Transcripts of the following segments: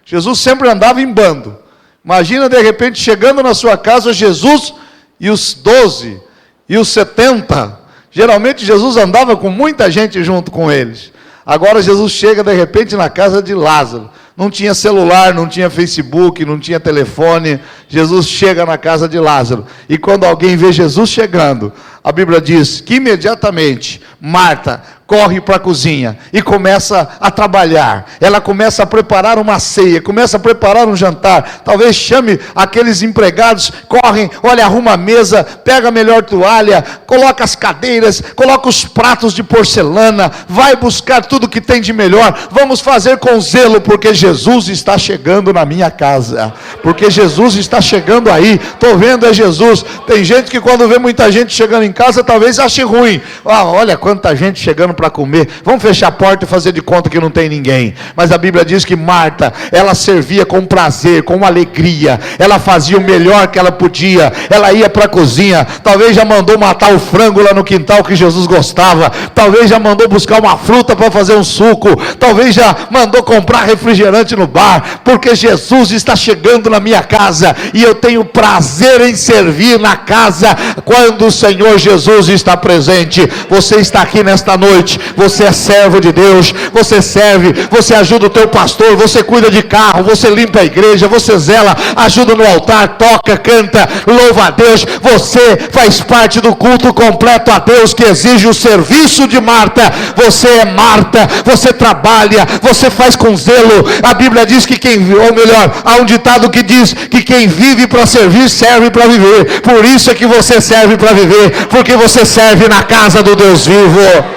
Jesus sempre andava em bando. Imagina de repente chegando na sua casa Jesus e os 12 e os 70. Geralmente Jesus andava com muita gente junto com eles. Agora Jesus chega de repente na casa de Lázaro. Não tinha celular, não tinha Facebook, não tinha telefone. Jesus chega na casa de Lázaro. E quando alguém vê Jesus chegando, a Bíblia diz que imediatamente Marta corre para a cozinha e começa a trabalhar. Ela começa a preparar uma ceia, começa a preparar um jantar. Talvez chame aqueles empregados, correm, olha, arruma a mesa, pega a melhor toalha, coloca as cadeiras, coloca os pratos de porcelana, vai buscar tudo que tem de melhor. Vamos fazer com zelo, porque Jesus está chegando na minha casa, porque Jesus está chegando aí. Estou vendo, é Jesus. Tem gente que quando vê muita gente chegando em casa, talvez ache ruim. Olha quanta gente chegando para comer, vamos fechar a porta e fazer de conta que não tem ninguém. Mas a Bíblia diz que Marta, ela servia com prazer, com alegria, ela fazia o melhor que ela podia, ela ia para a cozinha, talvez já mandou matar o frango lá no quintal que Jesus gostava, talvez já mandou buscar uma fruta para fazer um suco, talvez já mandou comprar refrigerante no bar, porque Jesus está chegando na minha casa, e eu tenho prazer em servir na casa, quando o Senhor Jesus está presente. Você está aqui nesta noite, você é servo de Deus, você serve, você ajuda o teu pastor, você cuida de carro, você limpa a igreja, você zela, ajuda no altar, toca, canta, louva a Deus, você faz parte do culto completo a Deus, que exige o serviço de Marta. Você é Marta, você trabalha, você faz com zelo. A Bíblia diz que ou melhor, há um ditado que diz que quem vive para servir, serve para viver. Por isso é que você serve para viver, porque você serve na casa do Deus vivo.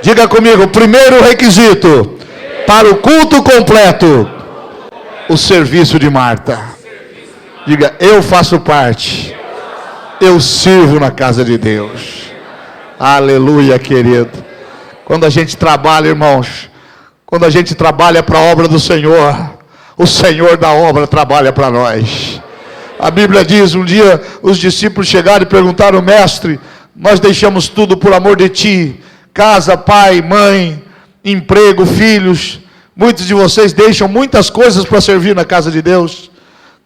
Diga comigo, primeiro requisito para o culto completo, o serviço de Marta. Diga, eu faço parte, eu sirvo na casa de Deus. Aleluia, querido. Quando a gente trabalha, irmãos, quando a gente trabalha para a obra do Senhor, o Senhor da obra trabalha para nós. A Bíblia diz, um dia os discípulos chegaram e perguntaram, mestre, nós deixamos tudo por amor de ti, casa, pai, mãe, emprego, filhos. Muitos de vocês deixam muitas coisas para servir na casa de Deus.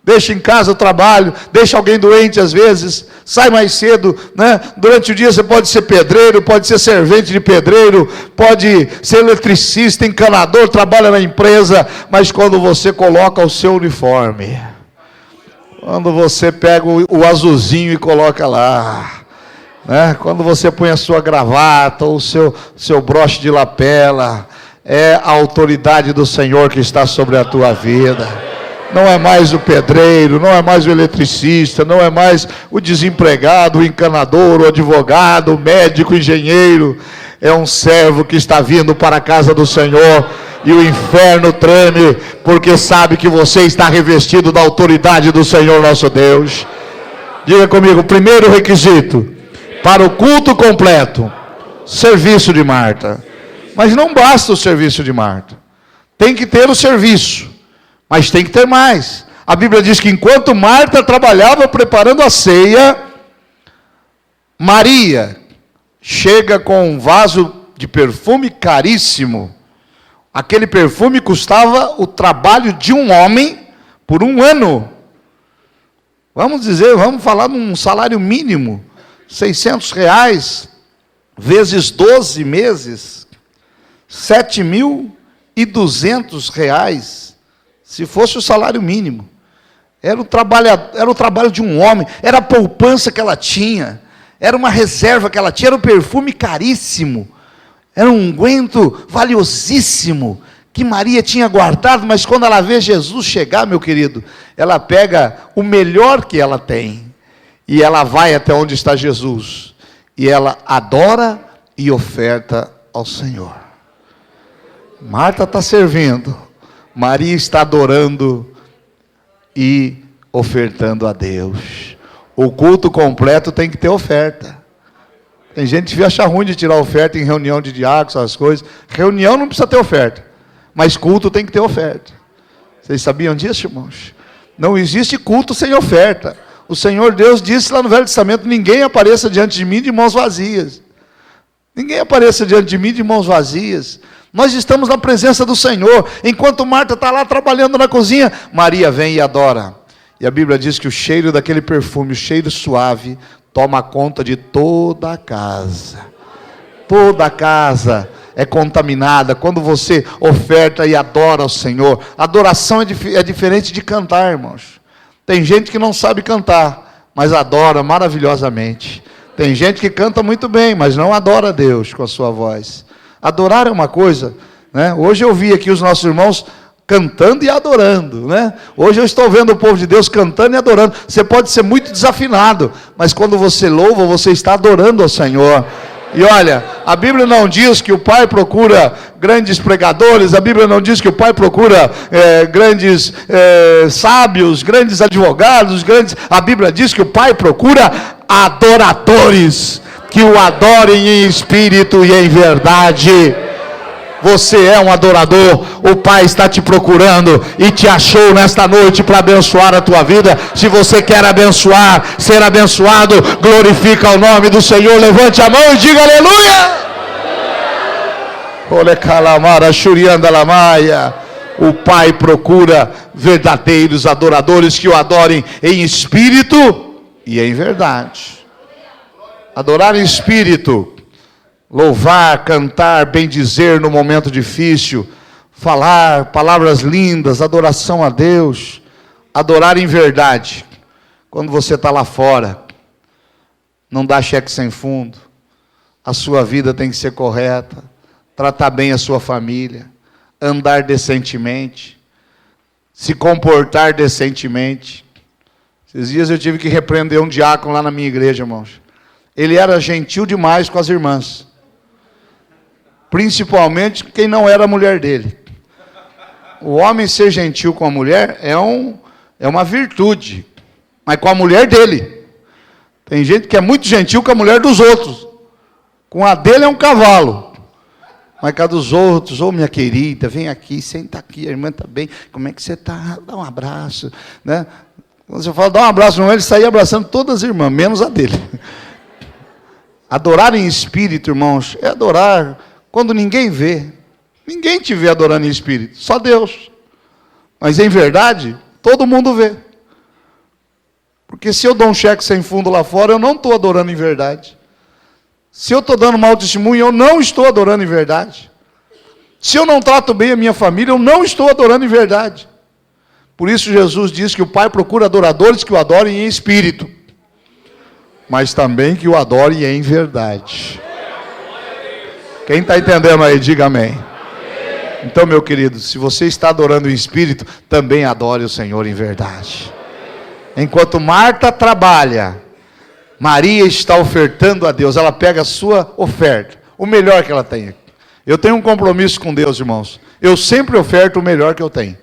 Deixa em casa o trabalho, deixa alguém doente às vezes, sai mais cedo, né? Durante o dia você pode ser pedreiro, pode ser servente de pedreiro, pode ser eletricista, encanador, trabalha na empresa, mas quando você coloca o seu uniforme, quando você pega o azulzinho e coloca lá, quando você põe a sua gravata, ou o seu broche de lapela, é a autoridade do Senhor que está sobre a tua vida. Não é mais o pedreiro, não é mais o eletricista, não é mais o desempregado, o encanador, o advogado, o médico, o engenheiro. É um servo que está vindo para a casa do Senhor, e o inferno treme, porque sabe que você está revestido da autoridade do Senhor nosso Deus. Diga comigo, primeiro requisito para o culto completo, serviço de Marta. Mas não basta o serviço de Marta, tem que ter o serviço, mas tem que ter mais. A Bíblia diz que enquanto Marta trabalhava preparando a ceia, Maria chega com um vaso de perfume caríssimo. Aquele perfume custava o trabalho de um homem por um ano. Vamos falar de um salário mínimo, R$600, vezes 12 meses, R$7.200, se fosse o salário mínimo. Era o trabalho de um homem, era a poupança que ela tinha, era uma reserva que ela tinha, era um perfume caríssimo, era um unguento valiosíssimo, que Maria tinha guardado. Mas quando ela vê Jesus chegar, meu querido, ela pega o melhor que ela tem, e ela vai até onde está Jesus, e ela adora e oferta ao Senhor. Marta está servindo, Maria está adorando e ofertando a Deus. O culto completo tem que ter oferta. Tem gente que acha ruim de tirar oferta em reunião de diáconos, essas coisas. Reunião não precisa ter oferta, mas culto tem que ter oferta. Vocês sabiam disso, irmãos? Não existe culto sem oferta. O Senhor Deus disse lá no Velho Testamento, ninguém apareça diante de mim de mãos vazias. Ninguém apareça diante de mim de mãos vazias. Nós estamos na presença do Senhor. Enquanto Marta está lá trabalhando na cozinha, Maria vem e adora. E a Bíblia diz que o cheiro daquele perfume, o cheiro suave, toma conta de toda a casa. Toda a casa é contaminada quando você oferta e adora ao Senhor. Adoração é diferente de cantar, irmãos. Tem gente que não sabe cantar, mas adora maravilhosamente. Tem gente que canta muito bem, mas não adora a Deus com a sua voz. Adorar é uma coisa, né? Hoje eu vi aqui os nossos irmãos cantando e adorando, né? Hoje eu estou vendo o povo de Deus cantando e adorando. Você pode ser muito desafinado, mas quando você louva, você está adorando ao Senhor. E olha, a Bíblia não diz que o Pai procura grandes pregadores, a Bíblia não diz que o Pai procura grandes sábios, grandes advogados, a Bíblia diz que o Pai procura adoradores, que o adorem em espírito e em verdade. Você é um adorador, o Pai está te procurando e te achou nesta noite para abençoar a tua vida. Se você quer abençoar, ser abençoado, glorifica o nome do Senhor, levante a mão e diga aleluia. Ole calamara shurianda lamaia. O Pai procura verdadeiros adoradores que o adorem em espírito e em verdade. Adorar em espírito, louvar, cantar, bendizer no momento difícil, falar palavras lindas, adoração a Deus, adorar em verdade. Quando você está lá fora, não dá cheque sem fundo, a sua vida tem que ser correta, tratar bem a sua família, andar decentemente, se comportar decentemente. Esses dias eu tive que repreender um diácono lá na minha igreja, irmãos. Ele era gentil demais com as irmãs, principalmente quem não era a mulher dele. O homem ser gentil com a mulher é uma virtude, mas com a mulher dele. Tem gente que é muito gentil com a mulher dos outros, com a dele é um cavalo, mas com a dos outros, ô minha querida, vem aqui, senta aqui, a irmã está bem, como é que você está? Dá um abraço, né? Quando você fala, dá um abraço, ele saía abraçando todas as irmãs, menos a dele. Adorar em espírito, irmãos, é adorar quando ninguém vê. Ninguém te vê adorando em espírito, só Deus. Mas em verdade, todo mundo vê. Porque se eu dou um cheque sem fundo lá fora, eu não estou adorando em verdade. Se eu estou dando mau testemunho, eu não estou adorando em verdade. Se eu não trato bem a minha família, eu não estou adorando em verdade. Por isso Jesus diz que o Pai procura adoradores que o adorem em espírito, mas também que o adorem em verdade. Quem está entendendo aí, diga amém. Então, meu querido, se você está adorando em espírito, também adore o Senhor em verdade. Enquanto Marta trabalha, Maria está ofertando a Deus. Ela pega a sua oferta, o melhor que ela tem. Eu tenho um compromisso com Deus, irmãos. Eu sempre oferto o melhor que eu tenho,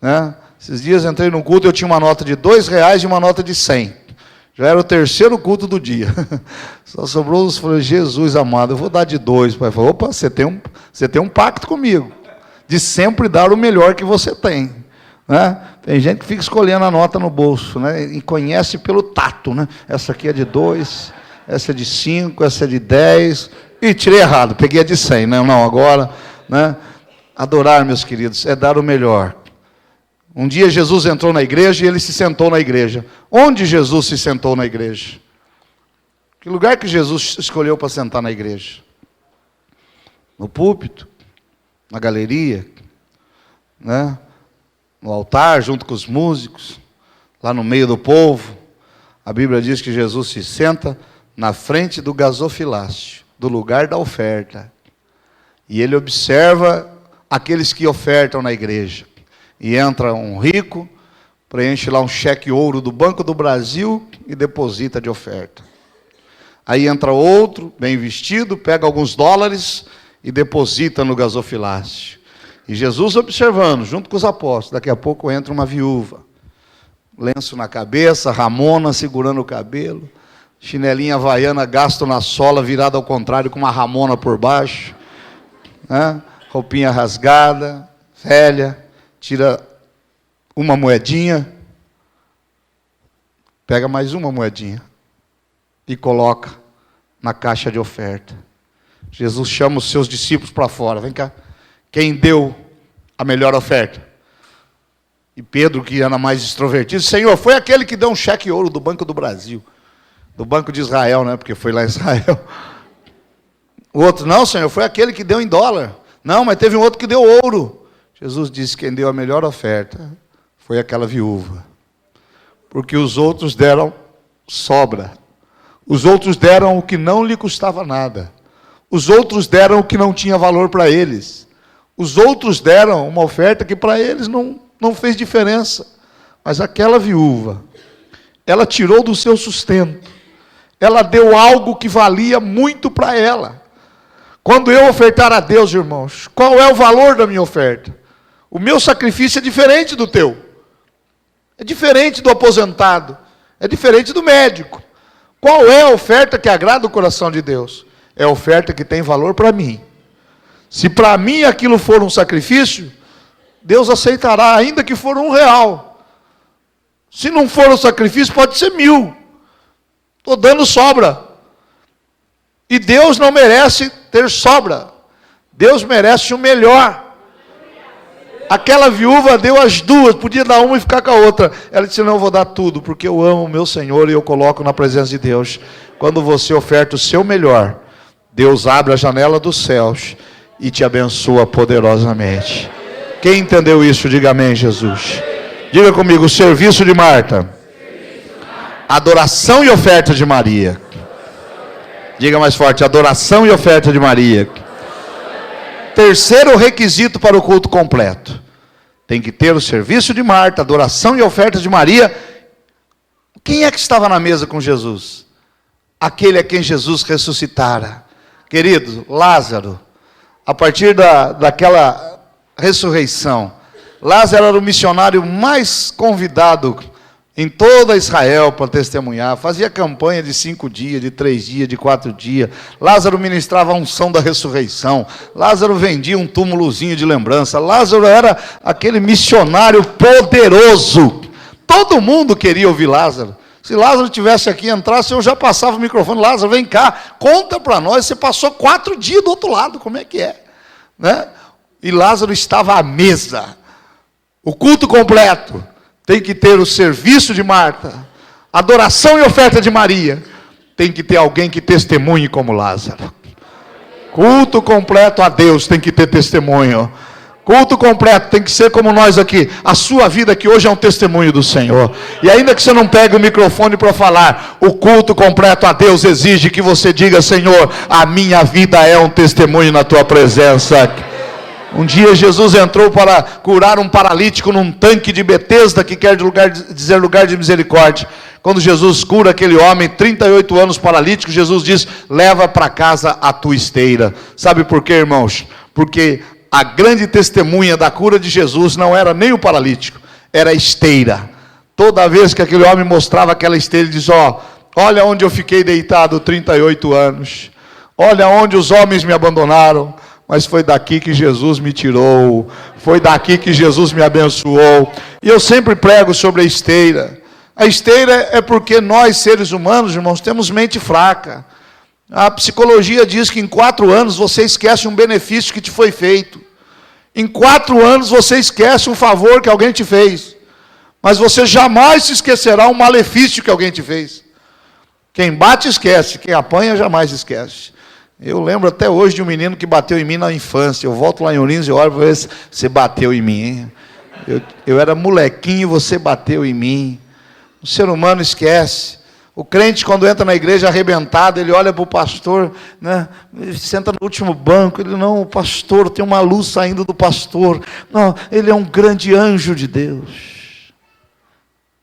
né? Esses dias entrei num culto, eu tinha uma nota de R$2 e uma nota de 100. Já era o terceiro culto do dia. Só sobrou os. Falei, Jesus amado, eu vou dar de 2. O pai falou, opa, você tem um pacto comigo, de sempre dar o melhor que você tem, né? Tem gente que fica escolhendo a nota no bolso, né? E conhece pelo tato, né? Essa aqui é de 2, essa é de 5, essa é de 10. E tirei errado, peguei a de 100, né? Não, agora, né? Adorar, meus queridos, é dar o melhor. Um dia Jesus entrou na igreja e ele se sentou na igreja. Onde Jesus se sentou na igreja? Que lugar que Jesus escolheu para sentar na igreja? No púlpito? Na galeria? Né? No altar, junto com os músicos? Lá no meio do povo? A Bíblia diz que Jesus se senta na frente do gasofilácio, do lugar da oferta. E ele observa aqueles que ofertam na igreja. E entra um rico, preenche lá um cheque ouro do Banco do Brasil e deposita de oferta. Aí entra outro, bem vestido, pega alguns dólares e deposita no gasofilácio. E Jesus observando, junto com os apóstolos, daqui a pouco entra uma viúva. Lenço na cabeça, ramona segurando o cabelo, chinelinha havaiana, gasto na sola, virada ao contrário, com uma ramona por baixo, né? Roupinha rasgada, velha. Tira uma moedinha, pega mais uma moedinha e coloca na caixa de oferta. Jesus chama os seus discípulos para fora. Vem cá. Quem deu a melhor oferta? E Pedro, que era mais extrovertido, Senhor, foi aquele que deu um cheque ouro do Banco do Brasil. Do Banco de Israel, né? Porque foi lá em Israel. O outro, não, Senhor, foi aquele que deu em dólar. Não, mas teve um outro que deu ouro. Jesus disse que quem deu a melhor oferta foi aquela viúva. Porque os outros deram sobra. Os outros deram o que não lhe custava nada. Os outros deram o que não tinha valor para eles. Os outros deram uma oferta que para eles não fez diferença. Mas aquela viúva, ela tirou do seu sustento. Ela deu algo que valia muito para ela. Quando eu ofertar a Deus, irmãos, qual é o valor da minha oferta? O meu sacrifício é diferente do teu. É diferente do aposentado. É diferente do médico. Qual é a oferta que agrada o coração de Deus? É a oferta que tem valor para mim. Se para mim aquilo for um sacrifício, Deus aceitará, ainda que for R$1. Se não for um sacrifício, pode ser 1.000. Estou dando sobra. E Deus não merece ter sobra. Deus merece o melhor. Aquela viúva deu as duas, podia dar uma e ficar com a outra. Ela disse, não, eu vou dar tudo, porque eu amo o meu Senhor e eu coloco na presença de Deus. Quando você oferta o seu melhor, Deus abre a janela dos céus e te abençoa poderosamente. Quem entendeu isso, diga amém, Jesus. Diga comigo, o serviço de Marta. Adoração e oferta de Maria. Diga mais forte, adoração e oferta de Maria. Terceiro requisito para o culto completo. Tem que ter o serviço de Marta, adoração e oferta de Maria. Quem é que estava na mesa com Jesus? Aquele a quem Jesus ressuscitara. Querido, Lázaro, a partir daquela ressurreição, Lázaro era o missionário mais convidado em toda Israel para testemunhar, fazia campanha de 5 dias, de 3 dias, de 4 dias. Lázaro ministrava a unção da ressurreição. Lázaro vendia um túmulozinho de lembrança. Lázaro era aquele missionário poderoso. Todo mundo queria ouvir Lázaro. Se Lázaro tivesse aqui, entrasse, eu já passava o microfone. Lázaro, vem cá, conta para nós, você passou 4 dias do outro lado, como é que é? Né? E Lázaro estava à mesa. O culto completo tem que ter o serviço de Marta, adoração e oferta de Maria. Tem que ter alguém que testemunhe como Lázaro. Culto completo a Deus tem que ter testemunho. Culto completo tem que ser como nós aqui. A sua vida aqui hoje é um testemunho do Senhor. E ainda que você não pegue o microfone para falar, o culto completo a Deus exige que você diga, Senhor, a minha vida é um testemunho na tua presença. Um dia Jesus entrou para curar um paralítico num tanque de Betesda, que quer dizer lugar de misericórdia. Quando Jesus cura aquele homem, 38 anos paralítico, Jesus diz, leva para casa a tua esteira. Sabe por quê, irmãos? Porque a grande testemunha da cura de Jesus não era nem o paralítico, era a esteira. Toda vez que aquele homem mostrava aquela esteira, ele diz, olha onde eu fiquei deitado 38 anos. Olha onde os homens me abandonaram. Mas foi daqui que Jesus me tirou, foi daqui que Jesus me abençoou. E eu sempre prego sobre a esteira. A esteira é porque nós, seres humanos, irmãos, temos mente fraca. A psicologia diz que em 4 anos você esquece um benefício que te foi feito. Em 4 anos você esquece um favor que alguém te fez. Mas você jamais se esquecerá um malefício que alguém te fez. Quem bate esquece, quem apanha jamais esquece. Eu lembro até hoje de um menino que bateu em mim na infância. Eu volto lá em Ourinhos e olho para ver se você bateu em mim. Hein? Eu era molequinho, você bateu em mim. O ser humano esquece. O crente, quando entra na igreja arrebentado, ele olha para o pastor, né? Ele senta no último banco. Ele, não, o pastor, tem uma luz saindo do pastor. Não, ele é um grande anjo de Deus.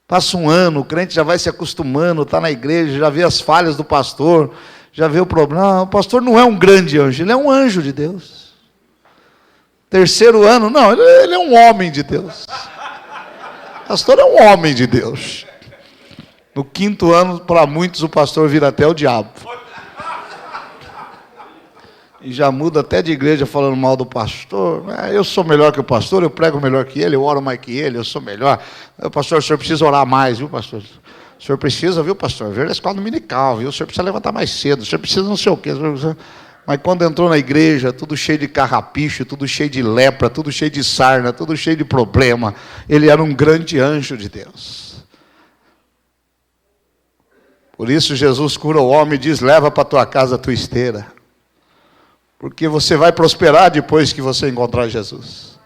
Passa um ano, o crente já vai se acostumando, está na igreja, já vê as falhas do pastor. Já vê o problema, não, o pastor não é um grande anjo, ele é um anjo de Deus. 3º ano, não, ele é um homem de Deus. O pastor é um homem de Deus. No 5º ano, para muitos, o pastor vira até o diabo. E já muda até de igreja falando mal do pastor. Eu sou melhor que o pastor, eu prego melhor que ele, eu oro mais que ele, eu sou melhor. Pastor, o senhor precisa orar mais, viu, pastor? O senhor precisa, viu, pastor, ver a escola dominical, viu? O senhor precisa levantar mais cedo, o senhor precisa não sei o quê. Mas quando entrou na igreja, tudo cheio de carrapicho, tudo cheio de lepra, tudo cheio de sarna, tudo cheio de problema, ele era um grande anjo de Deus. Por isso Jesus cura o homem e diz: leva para tua casa a tua esteira. Porque você vai prosperar depois que você encontrar Jesus.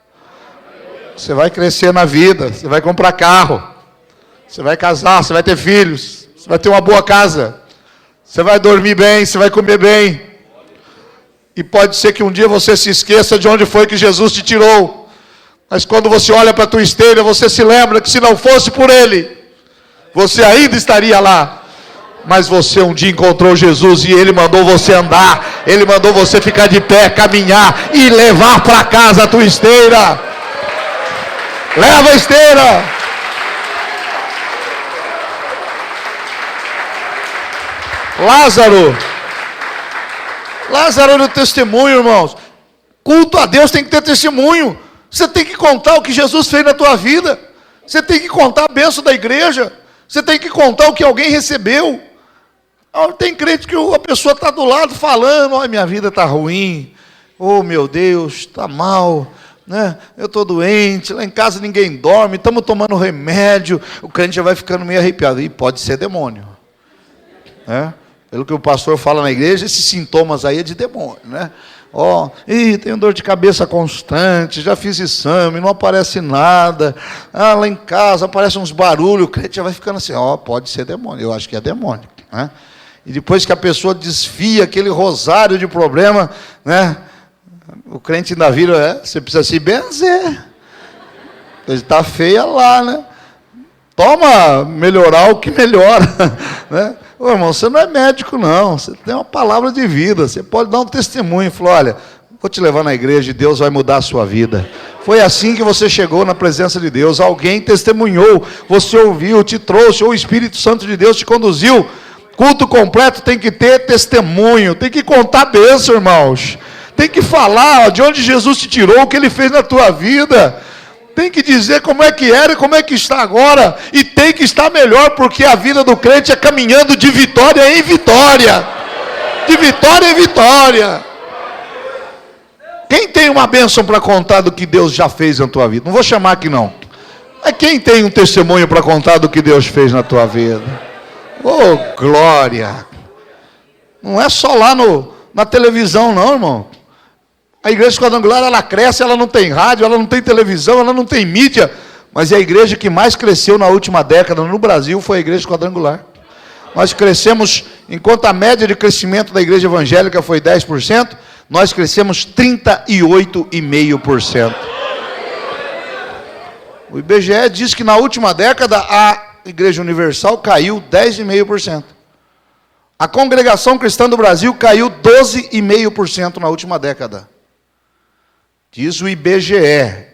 Você vai crescer na vida, você vai comprar carro, você vai casar, você vai ter filhos, você vai ter uma boa casa, você vai dormir bem, você vai comer bem. E pode ser que um dia você se esqueça de onde foi que Jesus te tirou. Mas quando você olha para a tua esteira, você se lembra que se não fosse por Ele, você ainda estaria lá. Mas você um dia encontrou Jesus e Ele mandou você andar. Ele mandou você ficar de pé, caminhar e levar para casa a tua esteira. Leva a esteira. Lázaro era o testemunho, irmãos. Culto a Deus tem que ter testemunho. Você tem que contar o que Jesus fez na tua vida. Você tem que contar a bênção da igreja. Você tem que contar o que alguém recebeu. Tem crente que a pessoa está do lado falando: olha, minha vida está ruim. Oh, meu Deus, está mal. Né? Eu estou doente, lá em casa ninguém dorme, estamos tomando remédio. O crente já vai ficando meio arrepiado. E pode ser demônio. Né? Pelo que o pastor fala na igreja, esses sintomas aí é de demônio, né? Tenho dor de cabeça constante, já fiz exame, não aparece nada. Lá em casa aparecem uns barulhos, o crente já vai ficando assim: pode ser demônio. Eu acho que é demônio, né? E depois que a pessoa desfia aquele rosário de problema, né? O crente ainda vira: você precisa se benzer. Ele está feia lá, né? Toma melhorar o que melhora, né? Ô, irmão, você não é médico, não. Você tem uma palavra de vida. Você pode dar um testemunho. Falou: olha, vou te levar na igreja e Deus vai mudar a sua vida. Foi assim que você chegou na presença de Deus. Alguém testemunhou, você ouviu, te trouxe, ou o Espírito Santo de Deus te conduziu. Culto completo tem que ter testemunho, tem que contar a bênção, irmãos. Tem que falar de onde Jesus te tirou, o que Ele fez na tua vida. Tem que dizer como é que era e como é que está agora. E tem que estar melhor, porque a vida do crente é caminhando de vitória em vitória. De vitória em vitória. Quem tem uma bênção para contar do que Deus já fez na tua vida? Não vou chamar aqui não. Mas quem tem um testemunho para contar do que Deus fez na tua vida? Oh, glória. Não é só lá na televisão não, irmão. A igreja quadrangular, ela cresce, ela não tem rádio, ela não tem televisão, ela não tem mídia, mas é a igreja que mais cresceu na última década no Brasil foi a igreja quadrangular. Nós crescemos, enquanto a média de crescimento da igreja evangélica foi 10%, nós crescemos 38,5%. O IBGE diz que na última década a igreja universal caiu 10,5%. A congregação cristã do Brasil caiu 12,5% na última década. Diz o IBGE,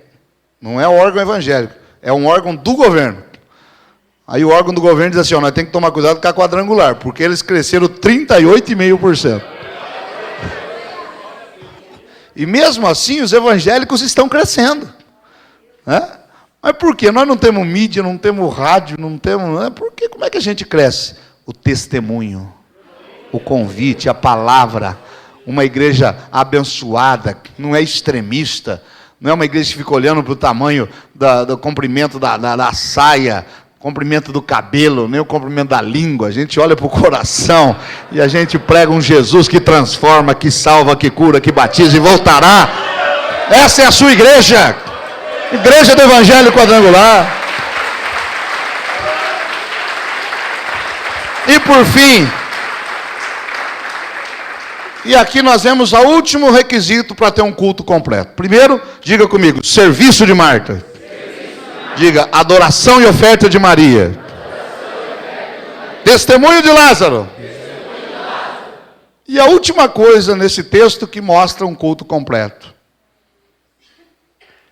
não é órgão evangélico, é um órgão do governo. Aí o órgão do governo diz assim: nós temos que tomar cuidado com a quadrangular, porque eles cresceram 38,5%. E mesmo assim os evangélicos estão crescendo. Né? Mas por quê? Nós não temos mídia, não temos rádio, não temos... Né? Por quê? Como é que a gente cresce? O testemunho, o convite, a palavra. Uma igreja abençoada, não é extremista, não é uma igreja que fica olhando para o tamanho do comprimento da saia, comprimento do cabelo, nem o comprimento da língua. A gente olha para o coração e a gente prega um Jesus que transforma, que salva, que cura, que batiza e voltará. Essa é a sua igreja, igreja do Evangelho Quadrangular. E por fim, e aqui nós vemos o último requisito para ter um culto completo. Primeiro, diga comigo: serviço de Marta. Diga: adoração e oferta de Maria. Testemunho de Lázaro. E a última coisa nesse texto que mostra um culto completo.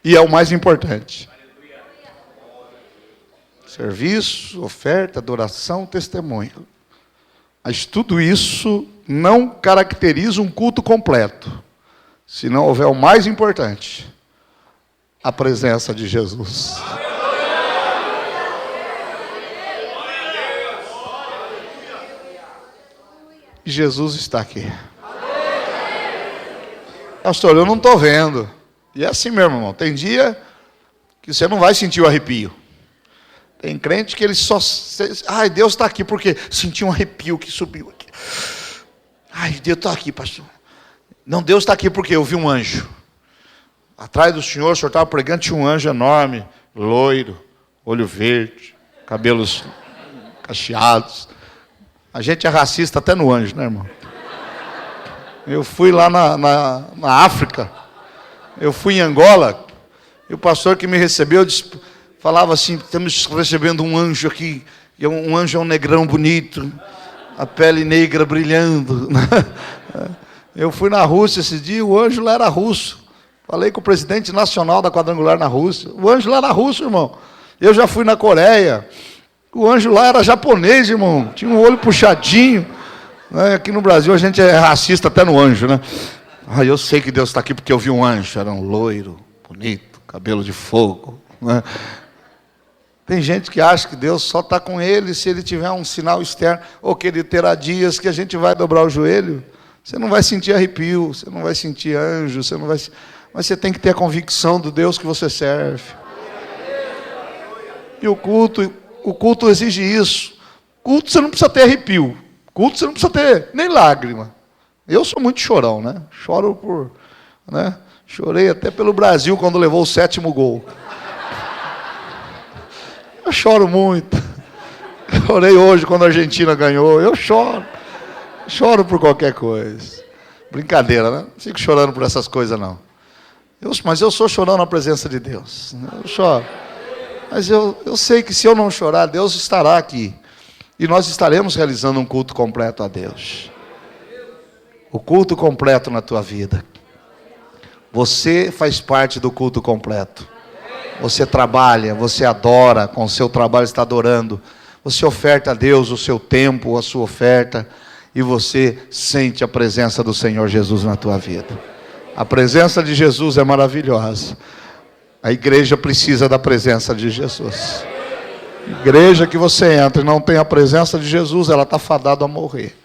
E é o mais importante. Serviço, oferta, adoração, testemunho. Mas tudo isso não caracteriza um culto completo, se não houver o mais importante, a presença de Jesus. Jesus está aqui. Pastor, eu não estou vendo. E é assim mesmo, irmão. Tem dia que você não vai sentir o arrepio. Tem crente que ele só... Ai, Deus está aqui porque senti um arrepio que subiu aqui. Ai, Deus está aqui, pastor. Não, Deus está aqui porque eu vi um anjo. Atrás do senhor estava pregando, tinha um anjo enorme, loiro, olho verde, cabelos cacheados. A gente é racista até no anjo, né, irmão? Eu fui lá na África, eu fui em Angola, e o pastor que me recebeu falava assim: estamos recebendo um anjo aqui, e um anjo é um negrão bonito, a pele negra brilhando. Eu fui na Rússia esse dia, o anjo lá era russo. Falei com o presidente nacional da Quadrangular na Rússia. O anjo lá era russo, irmão. Eu já fui na Coreia. O anjo lá era japonês, irmão. Tinha um olho puxadinho. Aqui no Brasil a gente é racista até no anjo, né? Ah, eu sei que Deus está aqui porque eu vi um anjo. Era um loiro, bonito, cabelo de fogo, né? Tem gente que acha que Deus só está com ele se ele tiver um sinal externo, ou que ele terá dias que a gente vai dobrar o joelho. Você não vai sentir arrepio, você não vai sentir anjo, você não vai... Mas você tem que ter a convicção do Deus que você serve. E o culto exige isso. Culto você não precisa ter arrepio. Culto você não precisa ter nem lágrima. Eu sou muito chorão, né? Choro por... né? Chorei até pelo Brasil quando levou o 7º gol. Eu choro muito. Chorei hoje quando a Argentina ganhou. Eu choro. Choro por qualquer coisa. Brincadeira, né? Não fico chorando por essas coisas, não. Mas eu sou chorando na presença de Deus. Eu choro. Mas eu sei que se eu não chorar, Deus estará aqui. E nós estaremos realizando um culto completo a Deus. O culto completo na tua vida. Você faz parte do culto completo. Você trabalha, você adora, com o seu trabalho está adorando. Você oferta a Deus o seu tempo, a sua oferta. E você sente a presença do Senhor Jesus na tua vida. A presença de Jesus é maravilhosa. A igreja precisa da presença de Jesus. Igreja que você entra e não tem a presença de Jesus, ela está fadada a morrer.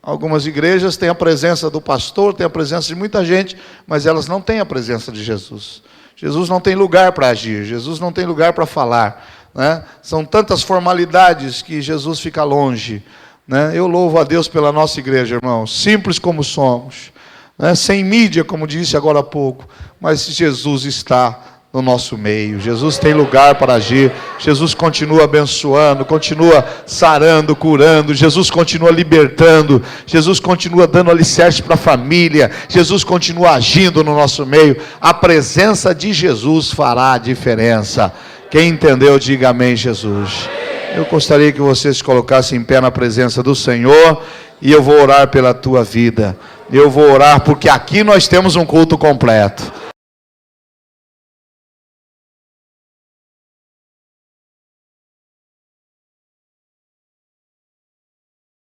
Algumas igrejas têm a presença do pastor, têm a presença de muita gente, mas elas não têm a presença de Jesus. Jesus não tem lugar para agir, Jesus não tem lugar para falar, né? São tantas formalidades que Jesus fica longe, né? Eu louvo a Deus pela nossa igreja, irmãos, simples como somos, né? Sem mídia, como disse agora há pouco, mas Jesus está no nosso meio. Jesus tem lugar para agir. Jesus continua abençoando, continua sarando, curando. Jesus continua libertando. Jesus continua dando alicerce para a família. Jesus continua agindo no nosso meio. A presença de Jesus fará a diferença. Quem entendeu, diga amém, Jesus. Eu gostaria que você se colocasse em pé na presença do Senhor, e eu vou orar pela tua vida. Eu vou orar porque aqui nós temos um culto completo.